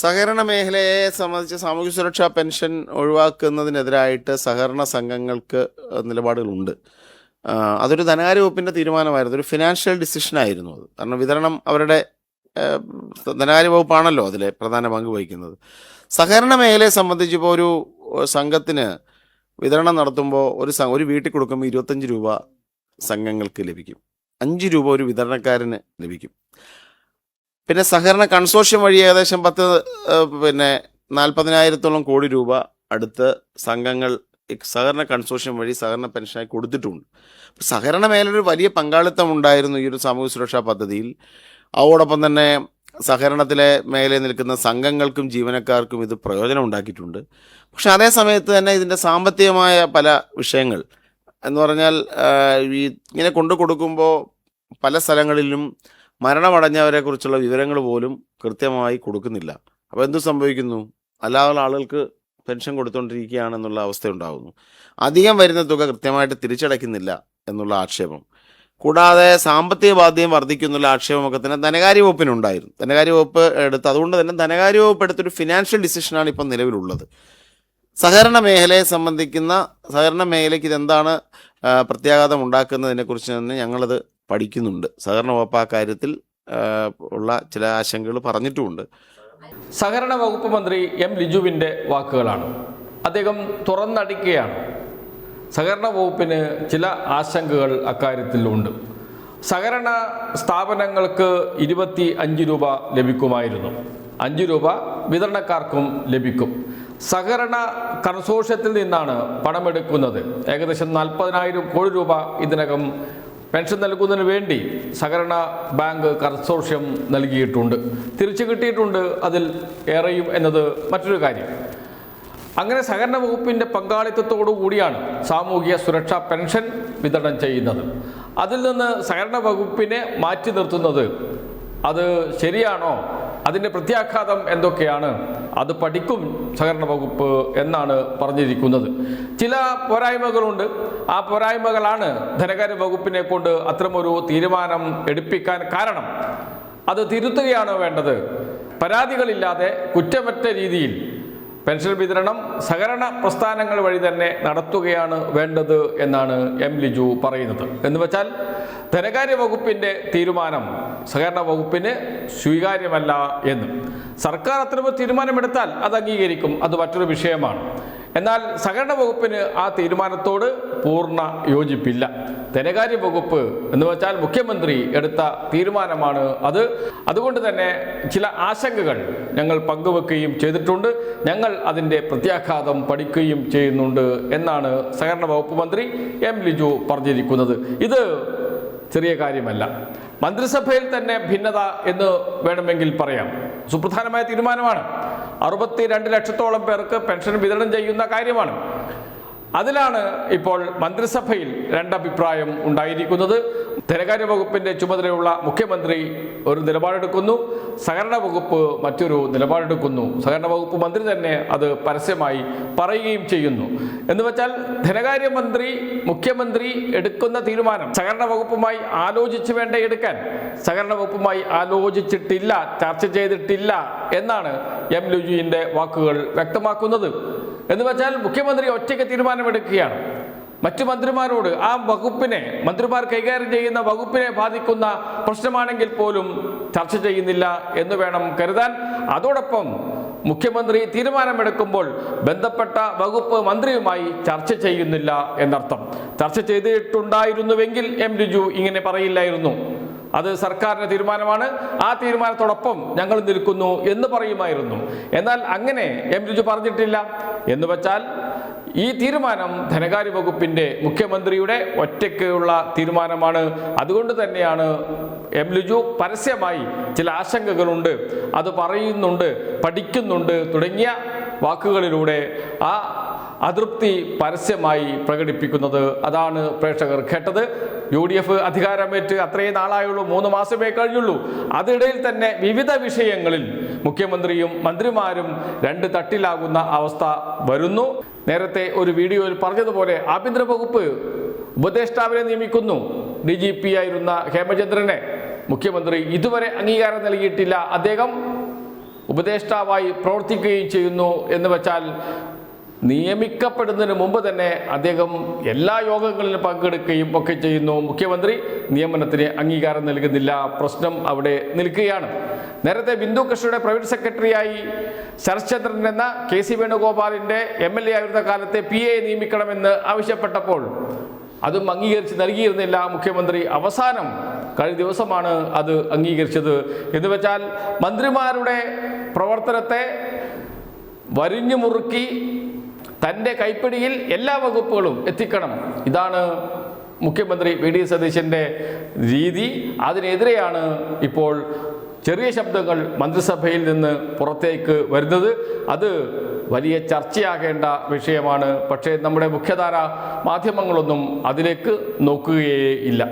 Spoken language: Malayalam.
സഹകരണ മേഖലയെ സംബന്ധിച്ച് സാമൂഹ്യ സുരക്ഷാ പെൻഷൻ ഒഴിവാക്കുന്നതിനെതിരായിട്ട് സഹകരണ സംഘങ്ങൾക്ക് നിലപാടുകളുണ്ട്. അതൊരു ധനകാര്യ വകുപ്പിൻ്റെ തീരുമാനമായിരുന്നു, ഒരു ഫിനാൻഷ്യൽ ഡിസിഷനായിരുന്നു അത്. കാരണം വിതരണം അവരുടെ ധനകാര്യ വകുപ്പാണല്ലോ അതിലെ പ്രധാന പങ്ക് വഹിക്കുന്നത്. സഹകരണ മേഖലയെ സംബന്ധിച്ച് ഇപ്പോൾ ഒരു സംഘത്തിന് വിതരണം നടത്തുമ്പോൾ ഒരു വീട്ടിൽ കൊടുക്കുമ്പോൾ 25 രൂപ സംഘങ്ങൾക്ക് ലഭിക്കും, 5 രൂപ ഒരു വിതരണക്കാരന് ലഭിക്കും. പിന്നെ സഹകരണ കൺസോർഷ്യം വഴി ഏകദേശം 40,000-ഓളം കോടി രൂപ അടുത്ത് സംഘങ്ങൾ സഹകരണ കൺസോർഷ്യം വഴി സഹകരണ പെൻഷനായി കൊടുത്തിട്ടുണ്ട്. സഹകരണ മേഖലയിൽ വലിയ പങ്കാളിത്തം ഉണ്ടായിരുന്നു ഈ ഒരു സാമൂഹ്യ സുരക്ഷാ പദ്ധതിയിൽ. അതോടൊപ്പം തന്നെ സഹകരണത്തിലെ മേഖലയിൽ നിൽക്കുന്ന സംഘങ്ങൾക്കും ജീവനക്കാർക്കും ഇത് പ്രയോജനം ഉണ്ടാക്കിയിട്ടുണ്ട്. പക്ഷെ അതേ സമയത്ത് തന്നെ ഇതിൻ്റെ സാമ്പത്തികമായ പല വിഷയങ്ങൾ എന്ന് പറഞ്ഞാൽ ഇങ്ങനെ കൊണ്ടു കൊടുക്കുമ്പോൾ പല സ്ഥലങ്ങളിലും മരണമടഞ്ഞവരെക്കുറിച്ചുള്ള വിവരങ്ങൾ പോലും കൃത്യമായി കൊടുക്കുന്നില്ല. അപ്പോൾ എന്തു സംഭവിക്കുന്നു? അല്ലാതെ ആളുകൾക്ക് പെൻഷൻ കൊടുത്തുകൊണ്ടിരിക്കുകയാണെന്നുള്ള അവസ്ഥയുണ്ടാകുന്നു. അധികം വരുന്ന തുക കൃത്യമായിട്ട് തിരിച്ചടയ്ക്കുന്നില്ല എന്നുള്ള ആക്ഷേപം, കൂടാതെ സാമ്പത്തിക ബാധ്യതയും വർദ്ധിക്കുന്നുള്ള ആക്ഷേപമൊക്കെ തന്നെ ധനകാര്യ വകുപ്പിനുണ്ടായിരുന്നു. ധനകാര്യ വകുപ്പ് അതുകൊണ്ട് തന്നെ ധനകാര്യ വകുപ്പ് എടുത്തൊരു ഫിനാൻഷ്യൽ ഡിസിഷനാണ് ഇപ്പം നിലവിലുള്ളത്. സഹകരണ മേഖലയെ സഹകരണ മേഖലയ്ക്ക് ഇതെന്താണ് പ്രത്യാഘാതം ഉണ്ടാക്കുന്നതിനെക്കുറിച്ച് തന്നെ ഞങ്ങളത് പഠിക്കുന്നുണ്ട്. സഹകരണ വകുപ്പ് ആ കാര്യത്തിൽ ഉള്ള ചില ആശങ്കകൾ പറഞ്ഞിട്ടുമുണ്ട്. സഹകരണ വകുപ്പ് മന്ത്രി എം ലിജുവിൻ്റെ വാക്കുകളാണ്. അദ്ദേഹം തുറന്നടിക്കുകയാണ്. സഹകരണ വകുപ്പിന് ചില ആശങ്കകൾ അക്കാര്യത്തിലുണ്ട്. സഹകരണ സ്ഥാപനങ്ങൾക്ക് 25 രൂപ ലഭിക്കുമായിരുന്നു, 5 രൂപ വിതരണക്കാർക്കും ലഭിക്കും. സഹകരണ കൺസോർഷ്യത്തിൽ നിന്നാണ് പണമെടുക്കുന്നത്. ഏകദേശം 40,000 കോടി രൂപ ഇതിനകം പെൻഷൻ നൽകുന്നതിന് വേണ്ടി സഹകരണ ബാങ്ക് കൺസോർഷ്യം നൽകിയിട്ടുണ്ട്. തിരിച്ചു കിട്ടിയിട്ടുണ്ട് അതിൽ ഏറെയും എന്നത് മറ്റൊരു കാര്യം. അങ്ങനെ സഹകരണ വകുപ്പിൻ്റെ പങ്കാളിത്തത്തോടു കൂടിയാണ് സാമൂഹിക സുരക്ഷാ പെൻഷൻ വിതരണം ചെയ്യുന്നത്. അതിൽ നിന്ന് സഹകരണ വകുപ്പിനെ മാറ്റി നിർത്തുന്നത് അത് ശരിയാണോ? അതിൻ്റെ പ്രത്യാഘാതം എന്തൊക്കെയാണ്? അത് പഠിക്കും സഹകരണ വകുപ്പ് എന്നാണ് പറഞ്ഞിരിക്കുന്നത്. ചില പോരായ്മകളുണ്ട്. ആ പോരായ്മകളാണ് ധനകാര്യ വകുപ്പിനെ കൊണ്ട് അത്തരമൊരു തീരുമാനം എടുപ്പിക്കാൻ കാരണം. അത് തിരുത്തുകയാണോ വേണ്ടത്? പരാതികളില്ലാതെ കുറ്റമറ്റ രീതിയിൽ പെൻഷൻ വിതരണം സഹകരണ പ്രസ്ഥാനങ്ങൾ വഴി തന്നെ നടത്തുകയാണ് വേണ്ടത് എന്നാണ് എം ലിജു പറയുന്നത്. എന്ന് വെച്ചാൽ ധനകാര്യ വകുപ്പിൻ്റെ തീരുമാനം സഹകരണ വകുപ്പിന് സ്വീകാര്യമല്ല എന്ന്. സർക്കാർ അത്തരമൊരു തീരുമാനമെടുത്താൽ അത് അംഗീകരിക്കും, അത് മറ്റൊരു വിഷയമാണ്. എന്നാൽ സഹകരണ വകുപ്പിന് ആ തീരുമാനത്തോട് പൂർണ്ണ യോജിപ്പില്ല. ധനകാര്യ വകുപ്പ് എന്ന് വെച്ചാൽ മുഖ്യമന്ത്രി എടുത്ത തീരുമാനമാണ് അത്. അതുകൊണ്ട് തന്നെ ചില ആശങ്കകൾ ഞങ്ങൾ പങ്കുവെക്കുകയും ചെയ്തിട്ടുണ്ട്. ഞങ്ങൾ അതിൻ്റെ പ്രത്യാഘാതം പഠിക്കുകയും ചെയ്യുന്നുണ്ട് എന്നാണ് സഹകരണ വകുപ്പ് മന്ത്രി എം ലിജു പറഞ്ഞിരിക്കുന്നത്. ഇത് ചെറിയ കാര്യമല്ല. മന്ത്രിസഭയിൽ തന്നെ ഭിന്നത എന്ന് വേണമെങ്കിൽ പറയാം. സുപ്രധാനമായ തീരുമാനമാണ്. 62 ലക്ഷത്തോളം പേർക്ക് പെൻഷൻ വിതരണം ചെയ്യുന്ന കാര്യമാണ്. അതിലാണ് ഇപ്പോൾ മന്ത്രിസഭയിൽ രണ്ടഭിപ്രായം ഉണ്ടായിരിക്കുന്നത്. ധനകാര്യ വകുപ്പിൻ്റെ ചുമതലയുള്ള മുഖ്യമന്ത്രി ഒരു നിലപാടെടുക്കുന്നു, സഹകരണ വകുപ്പ് മറ്റൊരു നിലപാടെടുക്കുന്നു. സഹകരണ വകുപ്പ് മന്ത്രി തന്നെ അത് പരസ്യമായി പറയുകയും ചെയ്യുന്നു. എന്ന് വെച്ചാൽ ധനകാര്യ മന്ത്രി മുഖ്യമന്ത്രി എടുക്കുന്ന തീരുമാനം സഹകരണ വകുപ്പുമായി ആലോചിച്ച് വേണ്ട എടുക്കാൻ. സഹകരണ വകുപ്പുമായി ആലോചിച്ചിട്ടില്ല, ചർച്ച ചെയ്തിട്ടില്ല എന്നാണ് എം ലിജുവിൻ്റെ വാക്കുകൾ വ്യക്തമാക്കുന്നത്. എന്ന് വെച്ചാൽ മുഖ്യമന്ത്രി ഒറ്റയ്ക്ക് തീരുമാനമെടുക്കുകയാണ്. മറ്റു മന്ത്രിമാരോട് ആ വകുപ്പിനെ, മന്ത്രിമാർ കൈകാര്യം ചെയ്യുന്ന വകുപ്പിനെ ബാധിക്കുന്ന പ്രശ്നമാണെങ്കിൽ പോലും ചർച്ച ചെയ്യുന്നില്ല എന്ന് വേണം കരുതാൻ. അതോടൊപ്പം മുഖ്യമന്ത്രി തീരുമാനമെടുക്കുമ്പോൾ ബന്ധപ്പെട്ട വകുപ്പ് മന്ത്രിയുമായി ചർച്ച ചെയ്യുന്നില്ല എന്നർത്ഥം. ചർച്ച ചെയ്തിട്ടുണ്ടായിരുന്നുവെങ്കിൽ എം ലിജു ഇങ്ങനെ പറയില്ലായിരുന്നു. അത് സർക്കാരിൻ്റെ തീരുമാനമാണ്, ആ തീരുമാനത്തോടൊപ്പം ഞങ്ങൾ നിൽക്കുന്നു എന്ന് പറയുമായിരുന്നു. എന്നാൽ അങ്ങനെ എം ലിജു പറഞ്ഞിട്ടില്ല. എന്ന് വെച്ചാൽ ഈ തീരുമാനം ധനകാര്യ വകുപ്പിൻ്റെ മുഖ്യമന്ത്രിയുടെ ഒറ്റയ്ക്കുള്ള തീരുമാനമാണ്. അതുകൊണ്ട് തന്നെയാണ് എം ലിജു പരസ്യമായി ചില ആശങ്കകളുണ്ട്, അത് പറയുന്നുണ്ട്, പഠിക്കുന്നുണ്ട് തുടങ്ങിയ വാക്കുകളിലൂടെ ആ അതൃപ്തി പരസ്യമായി പ്രകടിപ്പിക്കുന്നത്. അതാണ് പ്രേക്ഷകർ കേട്ടത്. UDF അധികാരമേറ്റ് അത്രയും നാളായുള്ളൂ, 3 മാസമേ കഴിഞ്ഞുള്ളൂ. അതിനിടയിൽ തന്നെ വിവിധ വിഷയങ്ങളിൽ മുഖ്യമന്ത്രിയും മന്ത്രിമാരും 2 തട്ടിലാകുന്ന അവസ്ഥ വരുന്നു. നേരത്തെ ഒരു വീഡിയോയിൽ പറഞ്ഞതുപോലെ ആഭ്യന്തര വകുപ്പ് ഉപദേഷ്ടാവിനെ നിയമിക്കുന്നു. DGP ആയിരുന്ന ഹേമചന്ദ്രനെ മുഖ്യമന്ത്രി ഇതുവരെ അംഗീകാരം നൽകിയിട്ടില്ല. അദ്ദേഹം ഉപദേഷ്ടാവായി പ്രവർത്തിക്കുകയും ചെയ്യുന്നു എന്ന് വെച്ചാൽ നിയമിക്കപ്പെടുന്നതിന് മുമ്പ് തന്നെ അദ്ദേഹം എല്ലാ യോഗങ്ങളിലും പങ്കെടുക്കുകയും ഒക്കെ ചെയ്യുന്നു. മുഖ്യമന്ത്രി നിയമനത്തിന് അംഗീകാരം നൽകുന്നില്ല. പ്രശ്നം അവിടെ നിൽക്കുകയാണ്. നേരത്തെ ബിന്ദു കൃഷ്ണയുടെ പ്രൈവറ്റ് സെക്രട്ടറിയായി ശരത്ചന്ദ്രൻ എന്ന KC വേണുഗോപാലിൻ്റെ MLA ആയിരുന്ന കാലത്തെ PA നിയമിക്കണമെന്ന് ആവശ്യപ്പെട്ടപ്പോൾ അതും അംഗീകരിച്ച് നൽകിയിരുന്നില്ല മുഖ്യമന്ത്രി. അവസാനം കഴിഞ്ഞ ദിവസമാണ് അത് അംഗീകരിച്ചത്. എന്ന് വെച്ചാൽ മന്ത്രിമാരുടെ പ്രവർത്തനത്തെ വരിഞ്ഞു മുറുക്കി തൻ്റെ കൈപ്പിടിയിൽ എല്ലാ വകുപ്പുകളും എത്തിക്കണം. ഇതാണ് മുഖ്യമന്ത്രി VD സതീശൻ്റെ രീതി. അതിനെതിരെയാണ് ഇപ്പോൾ ചെറിയ ശബ്ദങ്ങൾ മന്ത്രിസഭയിൽ നിന്ന് പുറത്തേക്ക് വരുന്നത്. അത് വലിയ ചർച്ചയാകേണ്ട വിഷയമാണ്. പക്ഷേ നമ്മുടെ മുഖ്യധാര മാധ്യമങ്ങളൊന്നും അതിലേക്ക് നോക്കുകയേ ഇല്ല.